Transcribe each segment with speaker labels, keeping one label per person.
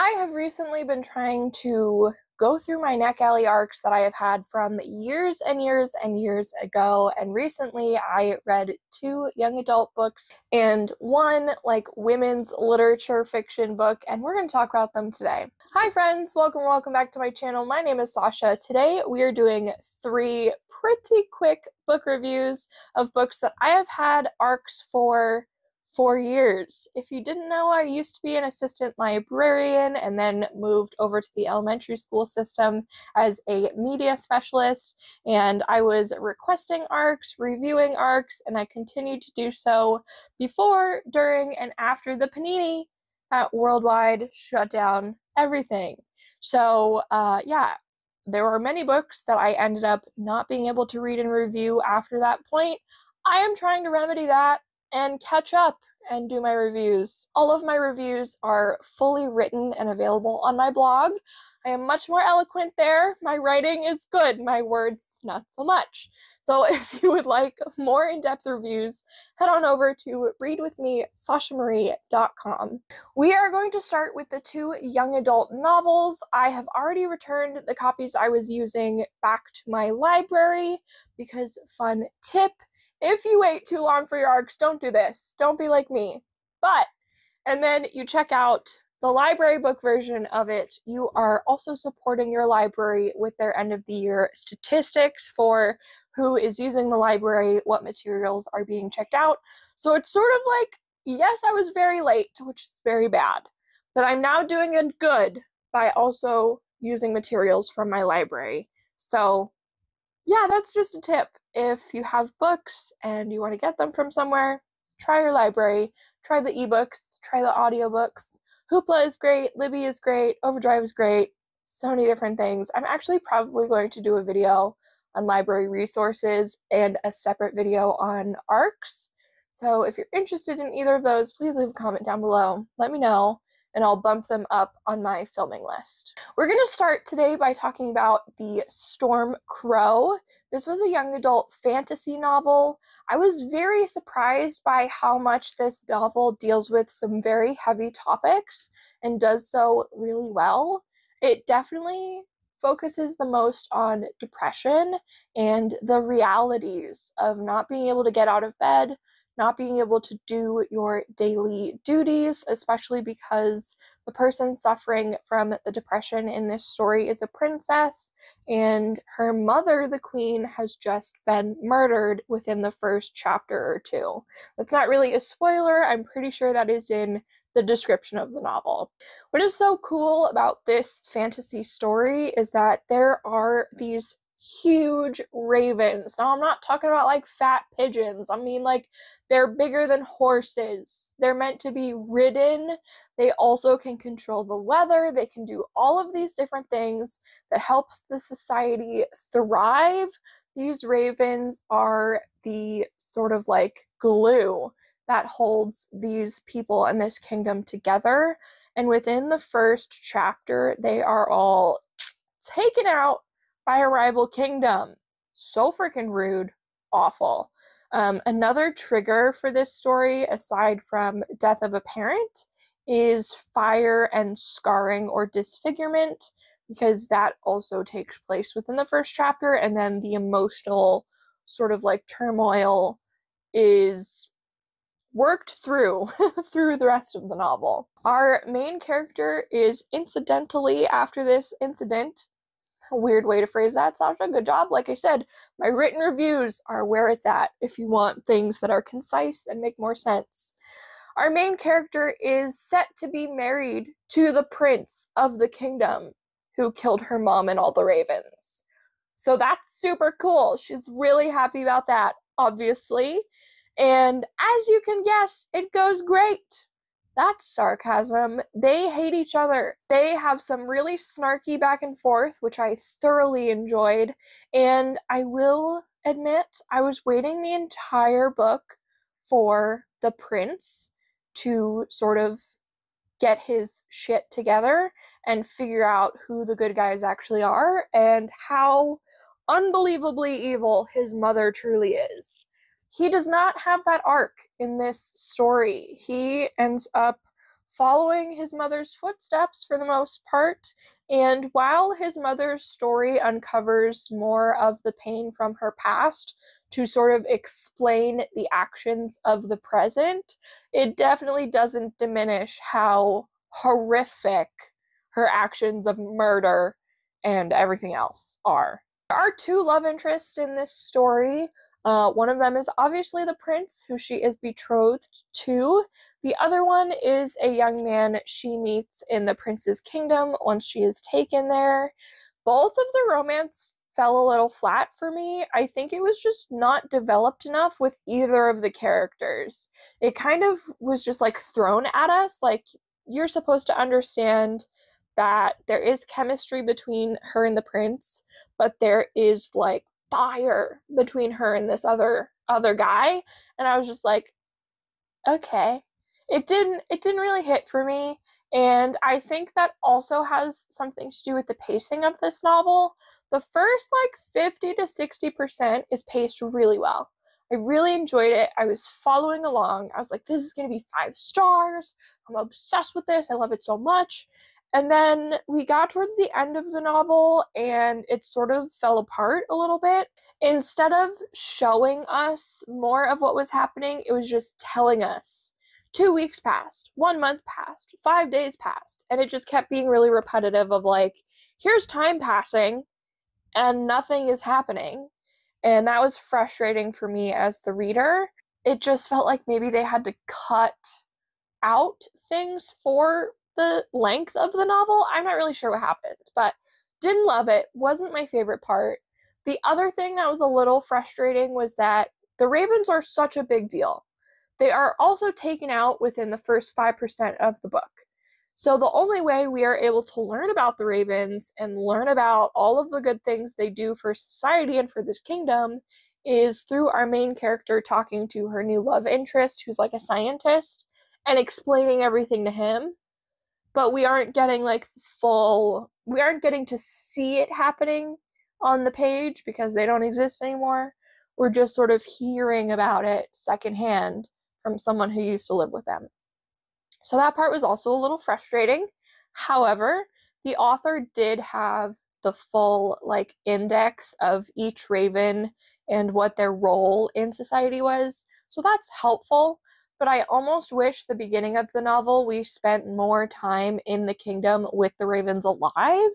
Speaker 1: I have recently been trying to go through my NetGalley arcs that I have had from years and years and years ago, and recently I read 2 young adult books and 1 women's literature fiction book, and we're going to talk about them today. Hi friends, welcome back to my channel. My name is Sasha. Today we are doing 3 pretty quick book reviews of books that I have had arcs for 4 years. If you didn't know, I used to be an assistant librarian and then moved over to the elementary school system as a media specialist, and I was requesting arcs, reviewing arcs, and I continued to do so before, during, and after the panini that worldwide shut down everything. So yeah, there were many books that I ended up not being able to read and review after that point. I am trying to remedy that and catch up and do my reviews. All of my reviews are fully written and available on my blog. I am much more eloquent there. My writing is good, my words not so much. So if you would like more in-depth reviews, head on over to readwithme.sashamarie.com. We are going to start with the 2 young adult novels. I have already returned the copies I was using back to my library because, fun tip, if you wait too long for your arcs, don't do this. Don't be like me. And then you check out the library book version of it, you are also supporting your library with their end of the year statistics for who is using the library, what materials are being checked out. So it's sort of like, yes, I was very late, which is very bad, but I'm now doing it good by also using materials from my library. So yeah, that's just a tip. If you have books and you want to get them from somewhere, try your library, try the ebooks, try the audiobooks. Hoopla is great, Libby is great, Overdrive is great, so many different things. I'm actually probably going to do a video on library resources and a separate video on arcs. So if you're interested in either of those, please leave a comment down below. Let me know, and I'll bump them up on my filming list. We're going to start today by talking about The Storm Crow. This was a young adult fantasy novel. I was very surprised by how much this novel deals with some very heavy topics and does so really well. It definitely focuses the most on depression and the realities of not being able to get out of bed, not being able to do your daily duties, especially because the person suffering from the depression in this story is a princess, and her mother, the queen, has just been murdered within the first chapter or 2. That's not really a spoiler. I'm pretty sure that is in the description of the novel. What is so cool about this fantasy story is that there are these huge ravens. Now, I'm not talking about like fat pigeons. I mean, like, they're bigger than horses. They're meant to be ridden. They also can control the weather. They can do all of these different things that helps the society thrive. These ravens are the sort of like glue that holds these people and this kingdom together. And within the first chapter, they are all taken out by a rival kingdom. So freaking rude. Awful. Another trigger for this story, aside from death of a parent, is fire and scarring or disfigurement, because that also takes place within the first chapter, and then the emotional sort of like turmoil is worked through through the rest of the novel. Our main character is incidentally, after this incident, a weird way to phrase that, Sasha, good job. Like I said, my written reviews are where it's at if you want things that are concise and make more sense. Our main character is set to be married to the prince of the kingdom who killed her mom and all the ravens. So that's super cool. She's really happy about that, obviously. And as you can guess, it goes great. That's sarcasm. They hate each other. They have some really snarky back and forth, which I thoroughly enjoyed. And I will admit, I was waiting the entire book for the prince to sort of get his shit together and figure out who the good guys actually are and how unbelievably evil his mother truly is. He does not have that arc in this story. He ends up following his mother's footsteps for the most part. And while his mother's story uncovers more of the pain from her past to sort of explain the actions of the present, it definitely doesn't diminish how horrific her actions of murder and everything else are. There are two love interests in this story. One of them is obviously the prince, who she is betrothed to. The other one is a young man she meets in the prince's kingdom once she is taken there. Both of the romance fell a little flat for me. I think it was just not developed enough with either of the characters. It kind of was just like thrown at us, like you're supposed to understand that there is chemistry between her and the prince, but there is like fire between her and this other guy, and I was just like, okay. It didn't really hit for me, and I think that also has something to do with the pacing of this novel. The first like 50 to 60% is paced really well. I really enjoyed it. I was following along. I was like, this is going to be 5 stars. I'm obsessed with this. I love it so much. And then we got towards the end of the novel and it sort of fell apart a little bit. Instead of showing us more of what was happening, it was just telling us 2 weeks passed, 1 month passed, 5 days passed, and it just kept being really repetitive of like, here's time passing and nothing is happening. And that was frustrating for me as the reader. It just felt like maybe they had to cut out things for the length of the novel. I'm not really sure what happened, but didn't love it. Wasn't my favorite part. The other thing that was a little frustrating was that the ravens are such a big deal. They are also taken out within the first 5% of the book. So the only way we are able to learn about the ravens and learn about all of the good things they do for society and for this kingdom is through our main character talking to her new love interest, who's like a scientist, and explaining everything to him. But we aren't getting like we aren't getting to see it happening on the page because they don't exist anymore. We're just sort of hearing about it secondhand from someone who used to live with them. So that part was also a little frustrating. However, the author did have the full like index of each raven and what their role in society was. So that's helpful, but I almost wish the beginning of the novel we spent more time in the kingdom with the ravens alive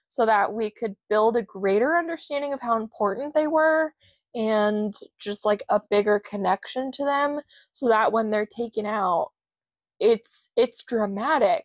Speaker 1: so that we could build a greater understanding of how important they were and just like a bigger connection to them so that when they're taken out, it's dramatic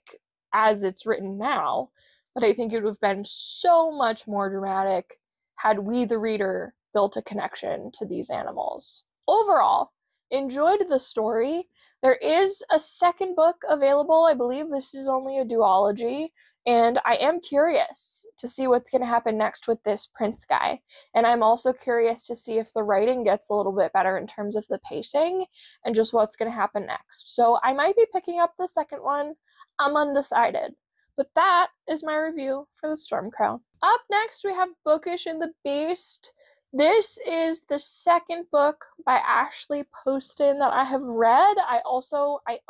Speaker 1: as it's written now, but I think it would have been so much more dramatic had we, the reader, built a connection to these animals. Overall, enjoyed the story. There is a second book available. I believe this is only a duology, and I am curious to see what's going to happen next with this prince guy. And I'm also curious to see if the writing gets a little bit better in terms of the pacing and just what's going to happen next. So I might be picking up the second one. I'm undecided. But that is my review for The Storm Crown. Up next, we have Bookish and the Beast. This is the second book by Ashley Poston that I have read. I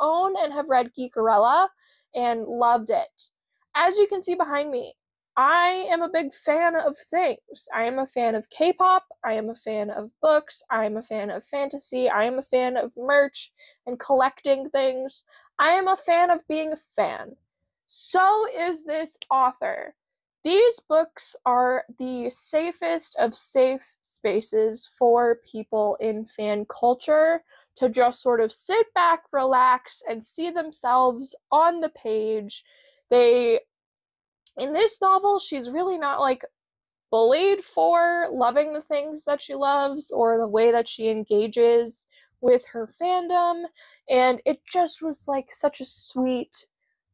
Speaker 1: own and have read Geekerella and loved it. As you can see behind me, I am a big fan of things. I am a fan of K-pop, I am a fan of books, I am a fan of fantasy, I am a fan of merch and collecting things. I am a fan of being a fan. So is this author. These books are the safest of safe spaces for people in fan culture to just sort of sit back, relax, and see themselves on the page. In this novel, she's really not like bullied for loving the things that she loves or the way that she engages with her fandom, and it just was like such a sweet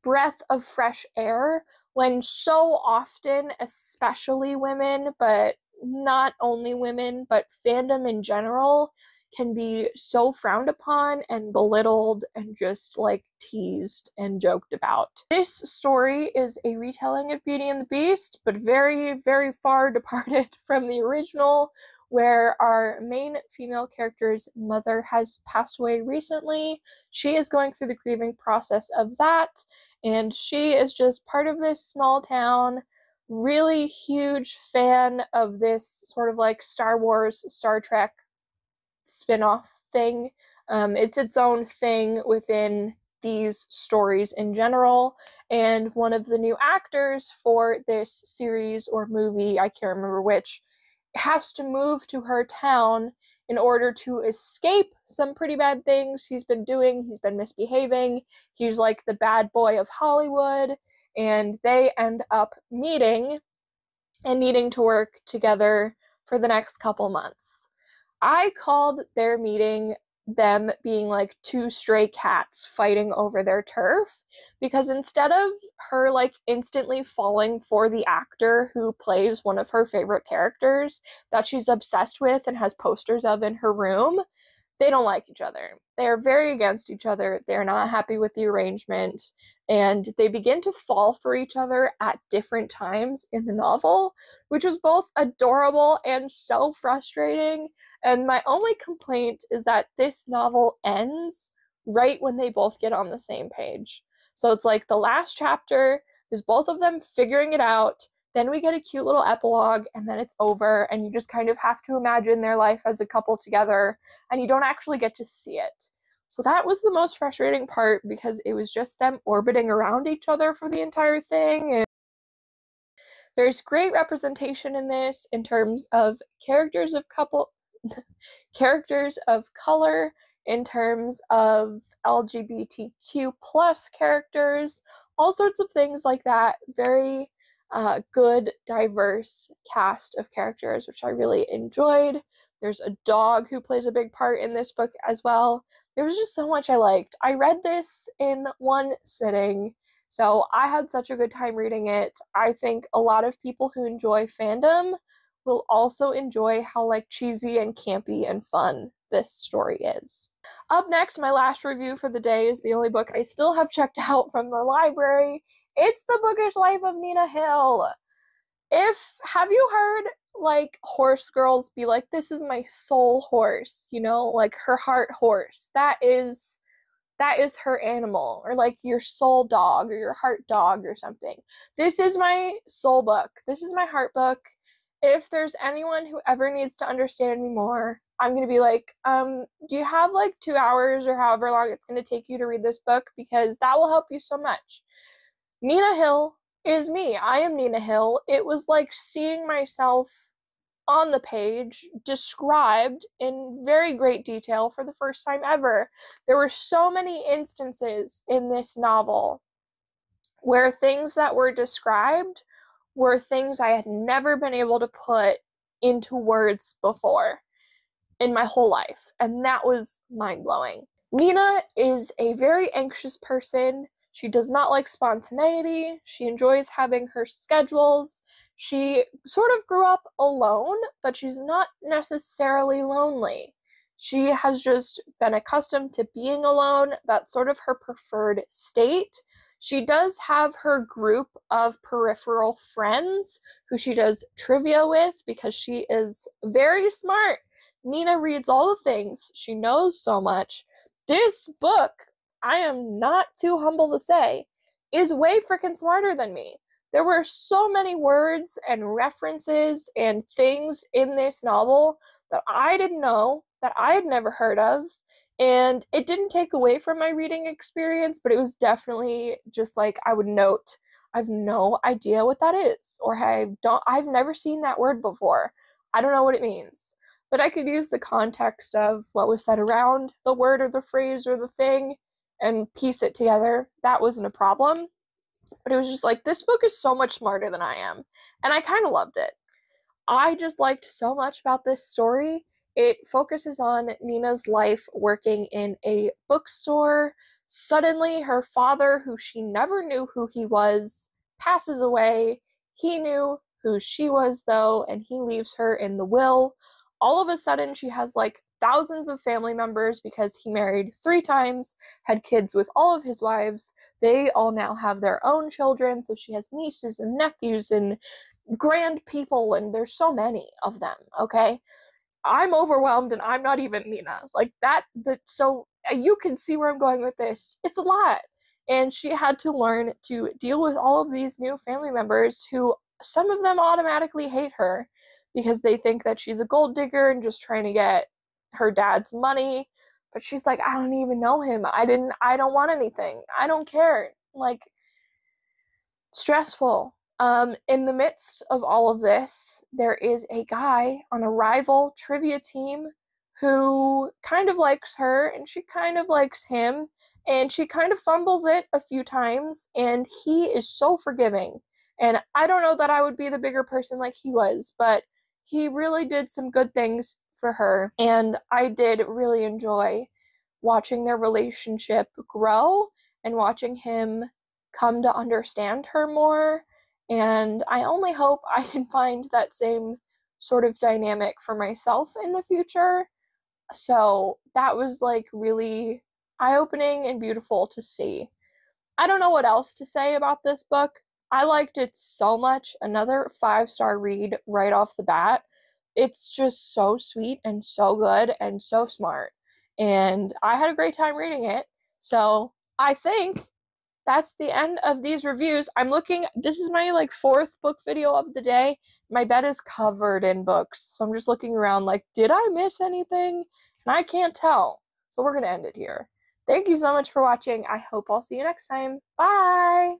Speaker 1: breath of fresh air when so often, especially women, but not only women, but fandom in general, can be so frowned upon and belittled and just like teased and joked about. This story is a retelling of Beauty and the Beast, but very, very far departed from the original, where our main female character's mother has passed away recently. She is going through the grieving process of that, and she is just part of this small town, really huge fan of this sort of like Star Wars, Star Trek spin-off thing. It's its own thing within these stories in general, and one of the new actors for this series or movie, I can't remember which, has to move to her town in order to escape some pretty bad things he's been doing. He's been misbehaving. He's like the bad boy of Hollywood, and they end up meeting and needing to work together for the next couple months. I called their meeting them being like two stray cats fighting over their turf, because instead of her like instantly falling for the actor who plays one of her favorite characters that she's obsessed with and has posters of in her room, they don't like each other. They are very against each other. They're not happy with the arrangement, and they begin to fall for each other at different times in the novel, which was both adorable and so frustrating. And my only complaint is that this novel ends right when they both get on the same page. So it's like the last chapter is both of them figuring it out. Then we get a cute little epilogue, and then it's over, and you just kind of have to imagine their life as a couple together, and you don't actually get to see it. So that was the most frustrating part, because it was just them orbiting around each other for the entire thing. And there's great representation in this in terms of characters of color, in terms of LGBTQ plus characters, all sorts of things like that. Very good, diverse cast of characters, which I really enjoyed. There's a dog who plays a big part in this book as well. There was just so much I liked. I read this in one sitting, so I had such a good time reading it. I think a lot of people who enjoy fandom will also enjoy how like cheesy and campy and fun this story is. Up next, my last review for the day is the only book I still have checked out from the library. It's The Bookish Life of Nina Hill. Have you heard like horse girls be like, this is my soul horse, you know, like her heart horse. That is her animal, or like your soul dog or your heart dog or something. This is my soul book. This is my heart book. If there's anyone who ever needs to understand me more, I'm going to be like, do you have like 2 hours or however long it's going to take you to read this book? Because that will help you so much. Nina Hill is me. I am Nina Hill. It was like seeing myself on the page described in very great detail for the first time ever. There were so many instances in this novel where things that were described were things I had never been able to put into words before in my whole life, and that was mind-blowing. Nina is a very anxious person. She does not like spontaneity. She enjoys having her schedules. She sort of grew up alone, but she's not necessarily lonely. She has just been accustomed to being alone. That's sort of her preferred state. She does have her group of peripheral friends who she does trivia with because she is very smart. Nina reads all the things. She knows so much. This book, I am not too humble to say, is way freaking smarter than me. There were so many words and references and things in this novel that I didn't know, that I had never heard of, and it didn't take away from my reading experience, but it was definitely just like I would note, I have no idea what that is, or I've never seen that word before. I don't know what it means. But I could use the context of what was said around the word or the phrase or the thing and piece it together. That wasn't a problem. But it was just like, this book is so much smarter than I am. And I kind of loved it. I just liked so much about this story. It focuses on Nina's life working in a bookstore. Suddenly, her father, who she never knew who he was, passes away. He knew who she was, though, and he leaves her in the will. All of a sudden, she has like thousands of family members because he married 3 times, had kids with all of his wives. They all now have their own children, so she has nieces and nephews and grand people, and there's so many of them, okay? I'm overwhelmed and I'm not even Nina. Like so you can see where I'm going with this. It's a lot. And she had to learn to deal with all of these new family members who some of them automatically hate her because they think that she's a gold digger and just trying to get her dad's money. But she's like, I don't even know him. I don't want anything. I don't care. Like, stressful. In the midst of all of this, there is a guy on a rival trivia team who kind of likes her and she kind of likes him, and she kind of fumbles it a few times, and he is so forgiving. And I don't know that I would be the bigger person like he was, but he really did some good things for her, and I did really enjoy watching their relationship grow and watching him come to understand her more. And I only hope I can find that same sort of dynamic for myself in the future. So that was like really eye-opening and beautiful to see. I don't know what else to say about this book. I liked it so much. Another 5-star read right off the bat. It's just so sweet and so good and so smart. And I had a great time reading it. So I think that's the end of these reviews. This is my like 4th book video of the day. My bed is covered in books. So I'm just looking around like, did I miss anything? And I can't tell. So we're going to end it here. Thank you so much for watching. I hope I'll see you next time. Bye!